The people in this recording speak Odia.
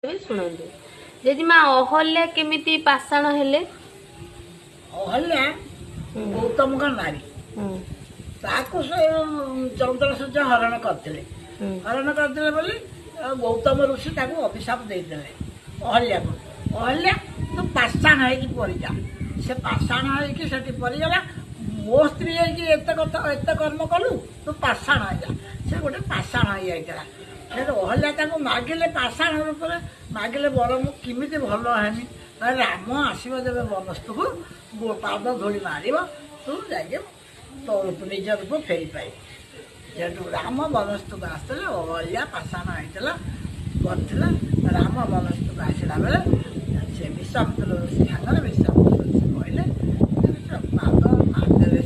ଶୁଣନ୍ତୁ ଜେଜେମା ଅହଲ୍ୟା କେମିତି ପାଷାଣ ହେଲେ? ଅହଲ୍ୟା ଗୌତମଙ୍କ ନାରୀ। ତାକୁ ସେ ଚନ୍ଦ୍ରସୂର୍ଯ୍ୟ ହରଣ କରିଥିଲେ। ହରଣ କରିଥିଲେ ବୋଲି ଗୌତମ ଋଷି ତାକୁ ଅଭିଶାପ ଦେଇଦେଲେ ଅହଲ୍ୟାକୁ। ଅହଲ୍ୟା ତୁ ପାଷାଣ ହେଇକି ପଡ଼ିଯା। ସେ ପାଷାଣ ହେଇକି ସେଠି ପଡ଼ିଗଲା। ମୋ ସ୍ତ୍ରୀ ହେଇକି ଏତେ କର୍ମ କଲୁ, ତୁ ପାଷାଣ ହେଇଯା। ସେ ଗୋଟେ ପାଷାଣ ହେଇଯାଇଥିଲା। ସେଠୁ ଅହଲ୍ୟା ତାଙ୍କୁ ମାଗିଲେ ପାଷାଣ ରୂପରେ ମାଗିଲେ, ବର ମୁଁ କେମିତି ଭଲ ହେନି? ରାମ ଆସିବ ଯେବେ ବନସ୍ତକୁ ପାଦ ଧୂଳି ମାରିବ, ତୁ ଯାଇକି ତୋ ନିଜ ରୂପ ଫେରି ପାଇବୁ। ସେଠୁ ରାମ ବନସ୍ତକୁ ଆସିଥିଲେ। ଅହଲ୍ୟା ପାଷାଣ ହେଇଥିଲା କରିଥିଲା। ରାମ ବନସ୍ତକୁ ଆସିଲା ବେଳେ ସେ ବିଶ୍ୱାମିତ୍ର ଋଷି ସାଙ୍ଗରେ ବିଶ୍ୱାମିତ୍ର ଋଷି କହିଲେ ପାଦ ମାରିଦେଲେ